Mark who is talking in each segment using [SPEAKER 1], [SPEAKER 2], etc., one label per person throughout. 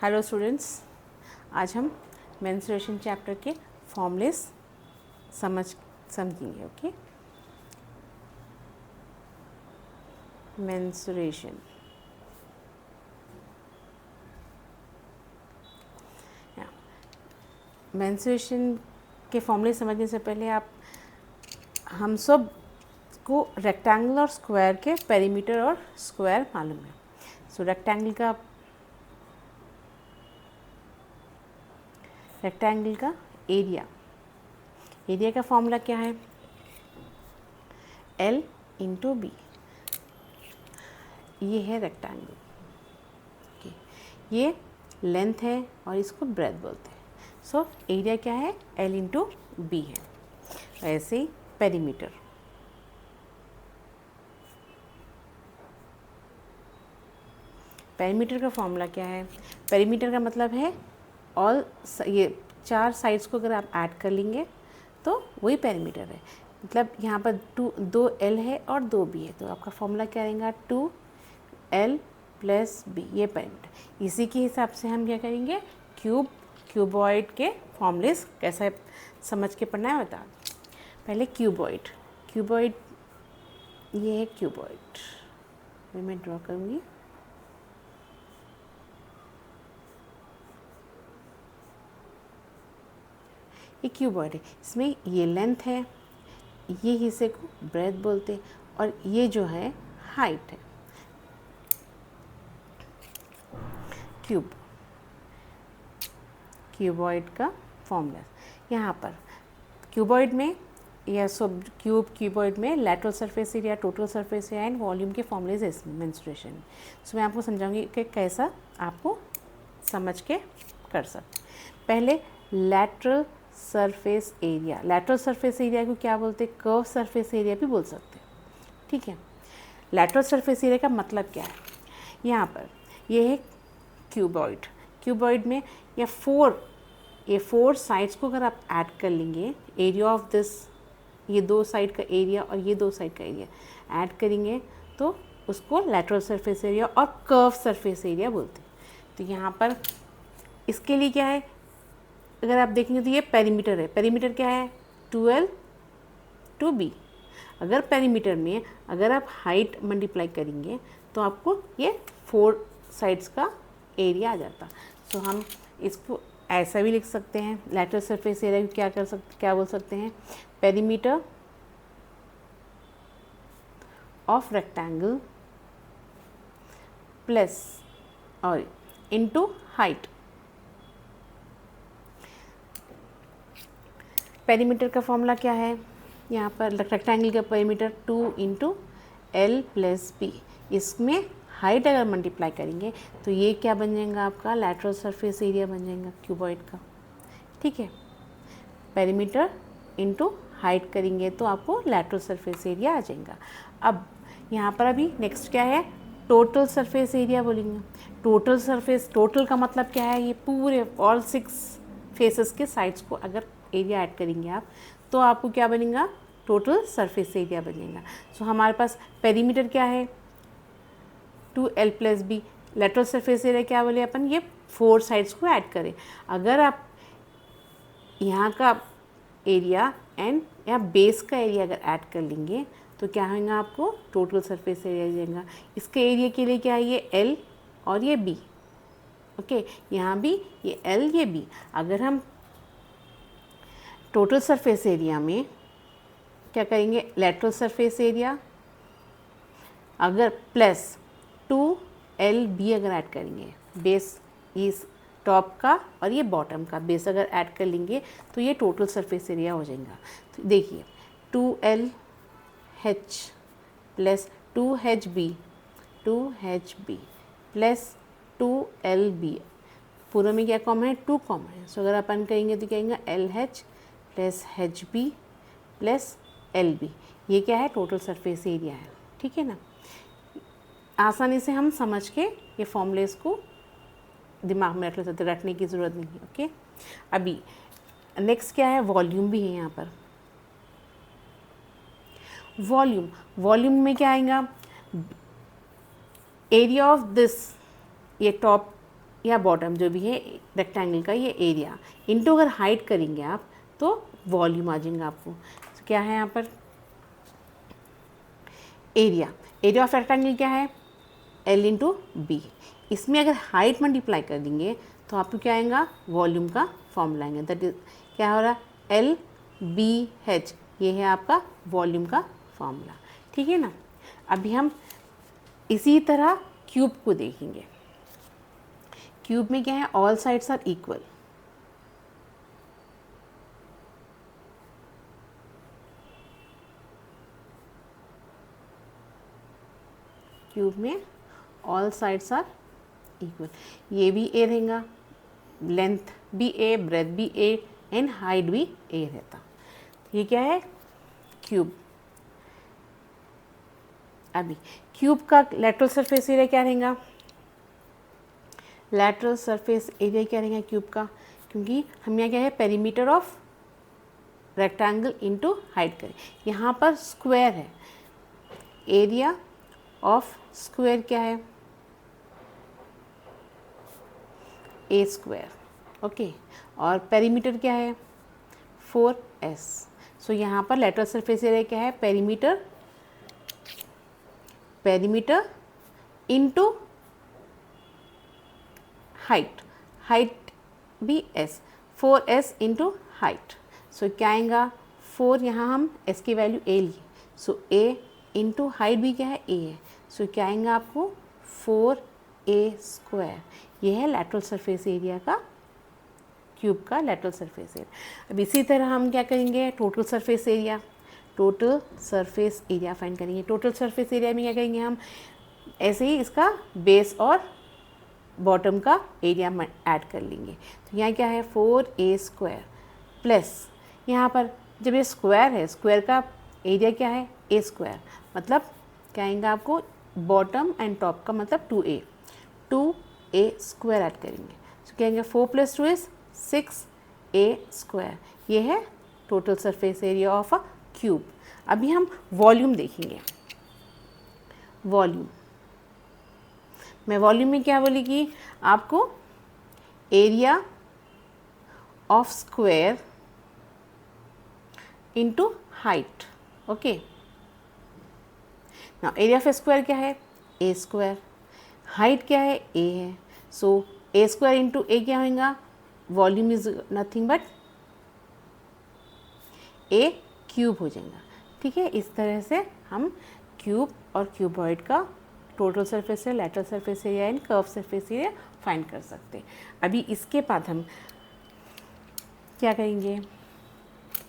[SPEAKER 1] Hello students, आज हम menstruation chapter के फॉर्मूलेस समझेंगे। ओके, मेंस्ट्रुएशन मेंस्ट्रुएशन के फॉर्मूले समझने से पहले हम सब को रेक्टेंगल और स्क्वायर के पेरीमीटर और स्क्वायर मालूम है। सो रेक्टेंगल का एरिया का फॉर्मूला क्या है? L into b. ये है रेक्टेंगल, ये लेंथ है और इसको ब्रेथ बोलते हैं। सो एरिया क्या है? L इंटू बी है। ऐसे ही पेरीमीटर, का फॉर्मूला क्या है? पेरीमीटर का मतलब है ये चार साइड्स को अगर आप ऐड कर लेंगे तो वही पेरीमीटर है। मतलब यहाँ पर दो L है और दो B है, तो आपका फॉर्मूला क्या रहेगा? 2L प्लस B, ये पेरीमीटर। इसी के हिसाब से हम क्या करेंगे? क्यूबॉइड के फॉर्मूलेस कैसा समझ के पढ़ना है बता। पहले क्यूबॉइड, ये है क्यूबॉइड। मैं ड्रॉ करूँगी। ये क्यूबॉइड है, इसमें ये लेंथ है, ये हिस्से को ब्रेथ बोलते हैं और ये जो है हाइट है। क्यूबॉइड का फॉर्मूला यहाँ पर क्यूबॉइड में या सब क्यूबॉइड में lateral surface area, total surface area and volume के फॉर्मूलेज इसमें मेंस्ट्रुएशन। सो मैं आपको समझाऊंगी कि कैसा आपको समझ के कर सकते। पहले लैटरल सरफेस एरिया को क्या बोलते हैं? कर्व सरफेस एरिया भी बोल सकते हैं। ठीक है, लैटरल सरफेस एरिया का मतलब क्या है? यहाँ पर ये है क्यूबॉइड में या फोर साइड्स को अगर आप ऐड कर लेंगे, एरिया ऑफ दिस, ये दो साइड का एरिया और ये दो साइड का एरिया ऐड करेंगे तो उसको लैटरल सरफेस एरिया और कर्व सरफेस एरिया बोलते हैं। तो यहाँ पर इसके लिए क्या है? अगर आप देखेंगे तो ये पेरीमीटर है। पेरीमीटर क्या है? 2L to B। अगर पेरीमीटर में अगर आप हाइट मल्टीप्लाई करेंगे तो आपको ये फोर साइड्स का एरिया आ जाता। सो हम इसको ऐसा भी लिख सकते हैं, लैटरल सरफेस एरिया क्या बोल सकते हैं? पेरीमीटर ऑफ रेक्टेंगल प्लस और इनटू हाइट। पेरीमीटर का फॉर्मूला क्या है? यहाँ पर रेक्टेंगल का perimeter 2 into L plus B। इसमें हाइट अगर मल्टीप्लाई करेंगे तो ये क्या बन जाएगा? आपका लैटरल सरफेस एरिया बन जाएगा क्यूबॉइड का। ठीक है, पेरीमीटर इंटू हाइट करेंगे तो आपको लैटरल सरफेस एरिया आ जाएगा। अब यहाँ पर अभी नेक्स्ट क्या है? टोटल सरफेस एरिया बोलेंगे। टोटल का मतलब क्या है? ये पूरे ऑल 6 फेसेस के साइड्स को अगर एरिया ऐड करेंगे आप तो आपको क्या बनेगा? टोटल सरफेस एरिया बनेगा। सो हमारे पास पेरीमीटर क्या है? 2L plus B। Lateral surface area क्या बोले अपन? ये फोर साइड्स को ऐड करें। अगर आप यहाँ का एरिया एंड यहाँ बेस का एरिया अगर ऐड कर लेंगे तो क्या होगा? आपको टोटल सरफेस एरिया जाएगा। इसके एरिया के लिए क्या है? ये L और ये B। ओके, यहाँ भी ये L, ये B। अगर हम टोटल सरफेस एरिया में क्या करेंगे? लैटरल सरफेस एरिया अगर प्लस 2LB अगर ऐड करेंगे, बेस इस टॉप का और ये बॉटम का बेस अगर ऐड कर लेंगे तो ये टोटल सरफेस एरिया हो जाएगा। तो देखिए 2LH plus 2HB plus 2LB, पूरा में क्या कॉमन है? 2 कॉमन है। सो अगर अपन करेंगे तो क्या कहेंगे? LH plus HB plus LB। ये क्या है? टोटल सरफेस एरिया है। ठीक है ना, आसानी से हम समझ के ये फॉर्मूलेस को दिमाग में रखने की ज़रूरत नहीं है। ओके, अभी नेक्स्ट क्या है? वॉल्यूम भी है यहाँ पर। वॉल्यूम में क्या आएगा? एरिया ऑफ दिस, ये टॉप या बॉटम जो भी है रेक्टेंगल का ये एरिया इनटू अगर हाइट करेंगे आप तो वॉल्यूम आ जाएगा आपको। तो क्या है यहाँ पर एरिया ऑफ रेक्टेंगल क्या है L इंटू बी। इसमें अगर हाइट मल्टीप्लाई कर देंगे तो आपको क्या आएगा वॉल्यूम का फॉर्मूला आएगा। दैट इज क्या हो रहा है LBH, ये है आपका वॉल्यूम का फॉर्मूला। ठीक है ना। अभी हम इसी तरह क्यूब को देखेंगे। क्यूब में क्या है all sides are equal. Cube में ऑल साइड्स आर इक्वल, ये भी ए रहेगा, लेंथ भी ए, ब्रेथ भी ए एंड हाइट भी ए रहता। ये क्या है क्यूब। अभी क्यूब का लेटरल सरफेस एरिया क्या रहेगा, लेटरल सरफेस एरिया क्या रहेगा क्यूब का, क्योंकि हम यहाँ क्या है perimeter of rectangle into height करें। यहाँ पर स्क्वायर है, एरिया ऑफ स्क्वायर क्या है ए स्क्वायर, ओके, और पेरीमीटर क्या है 4s। सो यहाँ पर लेटरल सरफेस एरिया क्या है पेरीमीटर इनटू हाइट भी s, 4s इंटू हाइट। सो क्या आएगा 4, यहाँ हम s की वैल्यू a लिए, सो a इंटू हाइट भी क्या है a है। सो क्या आएगा आपको 4a स्क्वायर। ये है लेटरल सरफेस एरिया का, क्यूब का लेटरल सरफेस एरिया। अब इसी तरह हम क्या करेंगे टोटल सरफेस एरिया फाइंड करेंगे। टोटल सरफेस एरिया में क्या करेंगे हम ऐसे ही इसका बेस और बॉटम का एरिया ऐड कर लेंगे। तो यहाँ क्या है 4a स्क्वायर प्लस यहाँ पर जब ये स्क्वायर है, स्क्वायर का एरिया क्या है a स्क्वायर, मतलब क्या आएगा आपको बॉटम एंड टॉप का मतलब 2a स्क्वायर ऐड करेंगे। तो क्या आएगा 4 + 2 इज 6a स्क्वायर। ये है total surface area of a cube. अभी हम वॉल्यूम देखेंगे। वॉल्यूम में क्या बोलेगी आपको area of square into height, okay. Now area of square क्या है ए स्क्वायर, हाइट क्या है ए है, सो ए स्क्वायर इंटू ए क्या होगा volume is nothing but A cube हो जाएगा। ठीक है, इस तरह से हम क्यूब और क्यूबॉइड का total surface area, lateral surface area and curve surface area find कर सकते हैं। अभी इसके बाद हम क्या करेंगे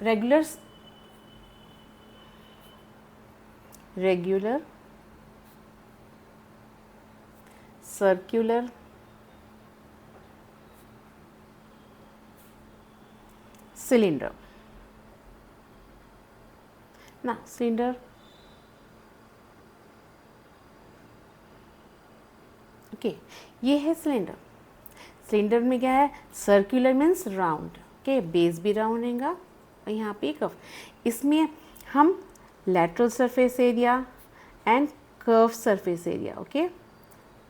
[SPEAKER 1] रेगुलर सर्कुलर सिलेंडर ना, सिलेंडर ओके, ये है सिलेंडर में क्या है circular means round, okay, base भी राउंड रहेगा और यहाँ पे कर्व। इसमें हम lateral surface area and curve surface area, okay,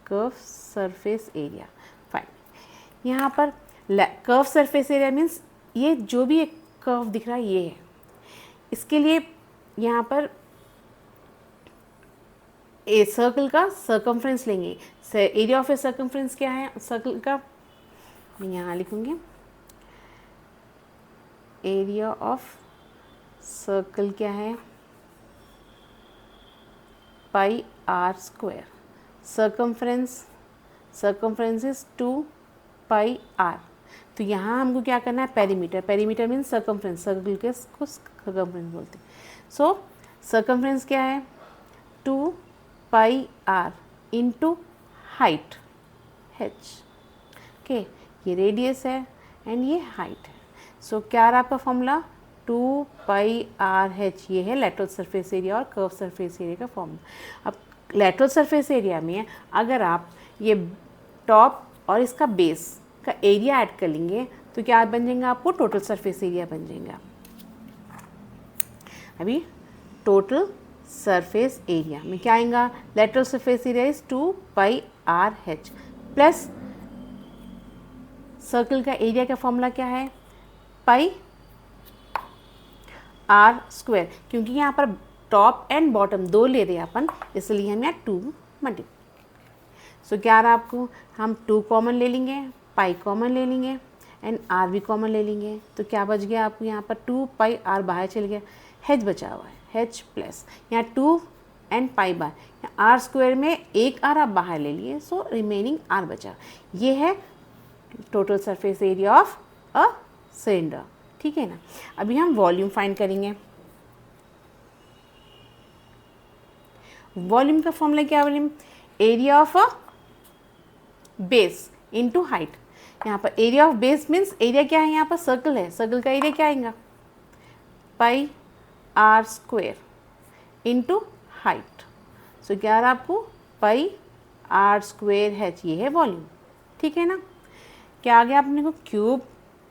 [SPEAKER 1] curve surface area fine. यहाँ पर कर्व सरफेस एरिया मीन्स ये जो भी एक कर्व दिख रहा है ये है। इसके लिए यहाँ पर ए सर्कल का सर्कमफ्रेंस लेंगे। एरिया ऑफ ए सर्कमफ्रेंस क्या है सर्कल का, मैं यहाँ लिखूँगी एरिया ऑफ सर्कल क्या है पाई r square, circumference is 2 pi r। तो यहाँ हमको क्या करना है पेरीमीटर मीन्स सर्कमफ्रेंस, सर्कल के को सर्कमफ्रेंस बोलते हैं। सो सर्कमफ्रेंस क्या है 2 पाई r into height h, okay, ये रेडियस है एंड ये हाइट है। सो क्या रहा आपका फॉर्मूला 2 पाई r h, ये है लेटरल सरफेस एरिया और कर्व सरफेस एरिया का फॉर्मूला। अब लेटरल सरफेस एरिया में अगर आप ये टॉप और इसका बेस का एरिया ऐड कर लेंगे तो क्या बन जाएगा आपको टोटल सरफेस एरिया बन जाएगा। अभी टोटल सरफेस एरिया में क्या आएगा lateral surface area is 2 pi r h plus circle का एरिया का फॉर्मूला क्या है, पाई आर स्क्वायर, क्योंकि यहाँ पर टॉप एंड बॉटम दो ले रहे हैं अपन, इसलिए हम यहाँ 2 मल्टीप्लाई। सो क्या आ रहा आपको, हम 2 कॉमन ले लेंगे, पाई कॉमन ले लेंगे एंड आर भी कॉमन ले लेंगे, तो क्या बच गया आपको यहाँ पर 2 पाई आर बाहर चल गया, हेच बचा हुआ है, हेच प्लस यहाँ 2 एंड पाई बार, यहाँ आर स्क्वायर में एक आर आप बाहर ले लिए, सो रिमेनिंग आर बचा। ये है total surface area of a cylinder, ठीक है ना। अभी हम वॉल्यूम फाइंड करेंगे। वॉल्यूम का फॉर्मूला क्या, volume area of a base into height. यहाँ पर area of base means area क्या है, यहाँ पर सर्कल है, सर्कल का एरिया क्या आएगा, पाई आर स्क्वायर इनटू हाइट। सो क्या आ रहा आपको, पाई आर स्क्वायर एच, ये है वॉल्यूम, ठीक है ना। क्या आ गया अपने को, cube,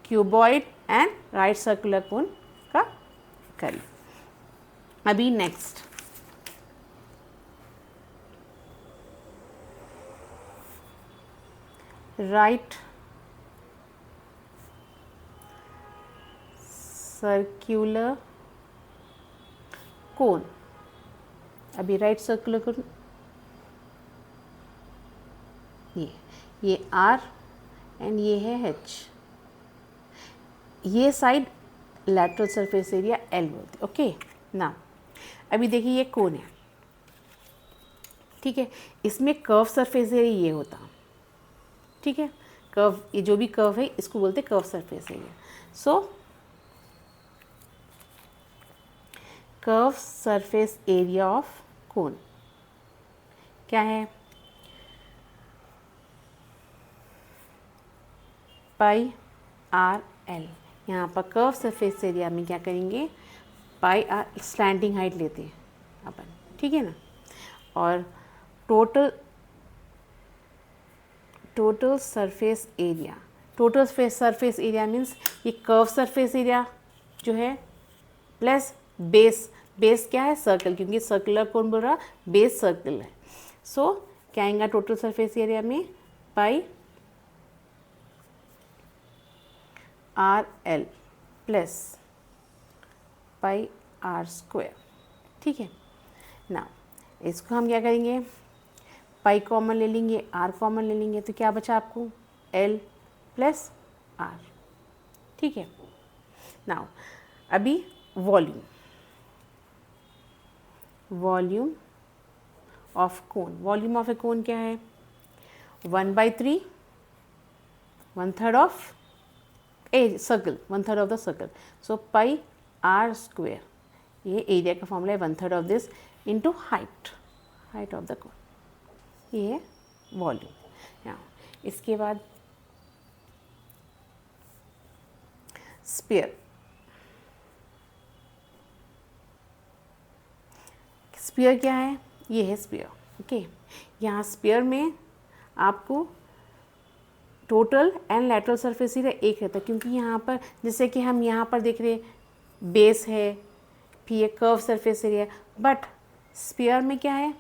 [SPEAKER 1] cuboid and right circular cone का करी। अभी नेक्स्ट राइट सर्कुलर कोन। अभी राइट सर्कुलर कोन ये आर एंड ये है एच, ये side lateral surface area L बोलते, ओके ना। अभी देखिए ये कोन है, ठीक है, इसमें कर्व सरफेस एरिया ये होता, ठीक है, कर्व, ये जो भी कर्व है इसको बोलते curve surface area. So curve surface area of cone क्या है, पाई आर एल। यहाँ पर कर्व सरफेस एरिया में क्या करेंगे, पाई आर स्लैंटिंग हाइट लेते हैं अपन, ठीक है ना। और total surface area, total surface area means ये कर्व सरफेस एरिया जो है प्लस बेस, बेस क्या है सर्कल, क्योंकि सर्कुलर कौन बोल रहा, बेस सर्कल है। सो क्या आएगा टोटल सरफेस एरिया में, pi r l plus pi r square, ठीक है ना। इसको हम क्या करेंगे, पाई कॉमन ले लेंगे, आर कॉमन ले लेंगे, तो क्या बचा आपको, एल प्लस आर, ठीक है ना। अभी volume, volume of cone, volume of a cone क्या है, 1/3, 1/3 of a circle, 1/3 of the circle. So pi r square, ये एरिया का फॉर्मूला है, 1/3 of this into height, height of the cone, ये है वॉल्यूम। यहाँ इसके बाद स्फीयर, स्फीयर क्या है, ये है स्फीयर, ओके। यहाँ स्फीयर में आपको total and lateral surface area एक रहता है, क्योंकि यहाँ पर जैसे कि हम यहाँ पर देख रहे बेस है, फिर ये curve surface area, but sphere में क्या है,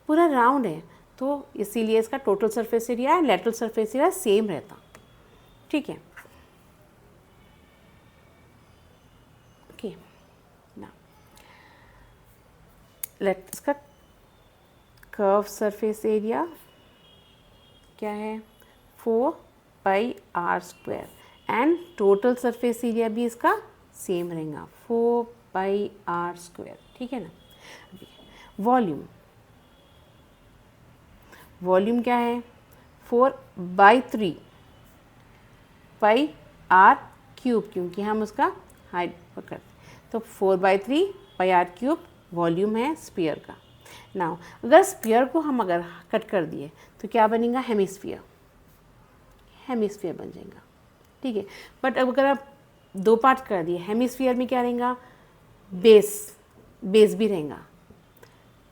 [SPEAKER 1] पूरा राउंड है, तो इसीलिए इसका total surface area and lateral surface area same रहता, ठीक है ओके ना। लेट इसका कर्व सरफेस एरिया क्या है, 4 pi r square and total surface area भी इसका सेम रहेगा, 4 पाई आर स्क्वायर, ठीक है ना। वॉल्यूम, वॉल्यूम क्या है, 4/3 पाई आर क्यूब, क्योंकि हम उसका हाइट पकड़ते, तो 4/3 पाई आर क्यूब वॉल्यूम है स्फीयर का। नाउ अगर स्फीयर को हम अगर कट कर दिए तो क्या बनेगा, हेमिस्फीयर, हेमिस्फीयर बन जाएगा, ठीक है। बट अब अगर आप 2 पार्ट कर दिए, हेमिस्फीयर में क्या रहेगा, बेस, बेस भी रहेगा।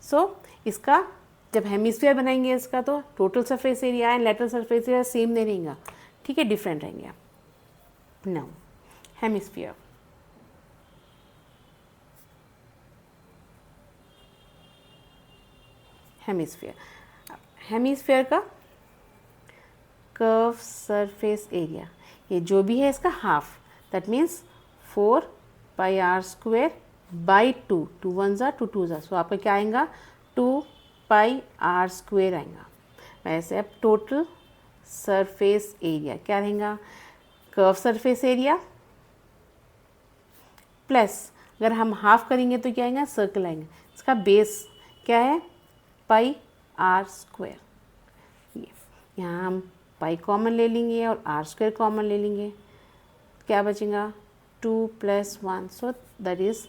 [SPEAKER 1] सो इसका जब हेमिस्फीयर बनाएंगे इसका, तो total surface area and lateral surface area same नहीं रहेगा, ठीक है, डिफरेंट रहेंगे। नाउ हेमिस्फीयर, हेमिस्फीयर, हेमिस्फीयर का कर्व सरफेस एरिया, ये जो भी है इसका half, that means 4 pi r square by 2, 2 1 ज़ा 2 2 ज़ा, सो आपका क्या आएगा 2 पाई आर स्क्वेयर आएगा। वैसे अब टोटल सरफेस एरिया क्या रहेगा, कर्व सरफेस एरिया प्लस अगर हम हाफ करेंगे तो क्या आएगा सर्कल आएगा, इसका बेस क्या है पाई आर स्क्वेयर। ये यहाँ हम पाई कॉमन ले लेंगे और आर स्क्वेयर कॉमन ले लेंगे, क्या बचेगा 2 + 1, so that is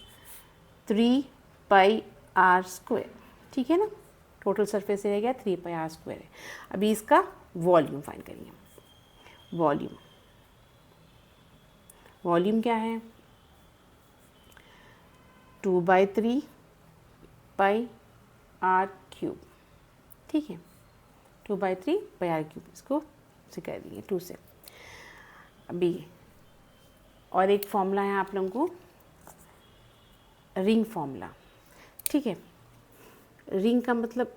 [SPEAKER 1] 3 pi r square. ठीक है ना, टोटल सरफेस एरिया क्या 3 पाई आर स्क्वेयर है। अभी इसका वॉल्यूम फाइंड करेंगे। वॉल्यूम क्या है 2/3 पाई आर क्यूब। ठीक है, 2/3 पाई आर क्यूब, इसको से कर दिए 2 से। अभी और एक फॉर्मूला है आप लोगों को, रिंग फॉर्मूला। ठीक है, रिंग का मतलब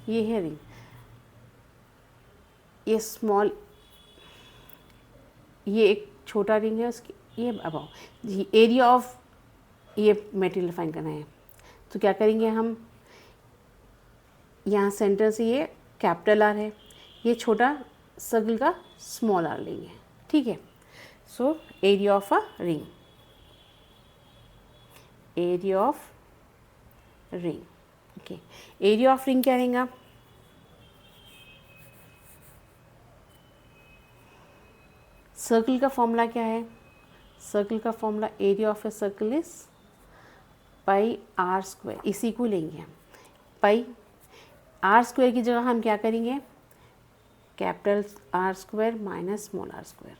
[SPEAKER 1] ये है रिंग, ये स्मॉल, ये एक छोटा रिंग है उसकी, ये अबाउ एरिया ऑफ ये मटेरियल फाइंड करना है। तो क्या करेंगे हम, यहाँ सेंटर से ये कैपिटल आर है, ये छोटा सर्कल का स्मॉल आर लेंगे। ठीक है, so area of a ring, area of ring. Okay, area of ring क्या रहेगा, सर्कल का फॉर्मूला क्या है, सर्कल का formula area of a circle is pi r square, इसी को लेंगे हम। पाई आर स्क्वायर की जगह हम क्या करेंगे, capital r square minus small r square.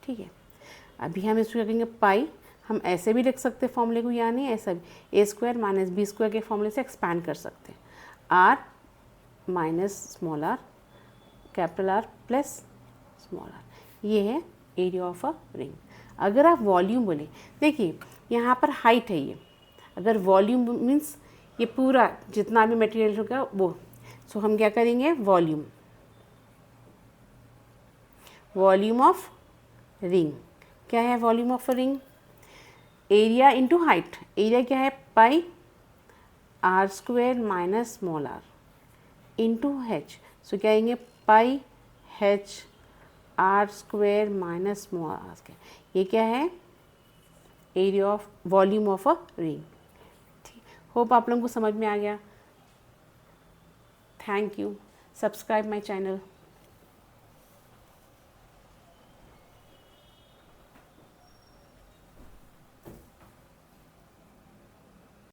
[SPEAKER 1] ठीक है, अभी हम इसको क्या करेंगे, पाई हम ऐसे भी लिख सकते हैं फॉर्मूले को, यानी ऐसा भी a square minus b square के फॉर्मूले से एक्सपैंड कर सकते हैं, r minus small r capital r plus small r, ये है एरिया ऑफ अ रिंग। अगर आप वॉल्यूम बोले, देखिए यहाँ पर हाइट है ये, अगर वॉल्यूम मीन्स ये पूरा जितना भी मटेरियल होगा वो, सो हम क्या करेंगे वॉल्यूम, वॉल्यूम ऑफ रिंग क्या है, volume of a ring area into height, area क्या है pi r square minus small r into h, so क्या आएंगे pi h r square minus small r square, ये क्या है area of volume of a ring. ठीक, hope आप लोगों को समझ में आ गया। Thank you, subscribe my channel.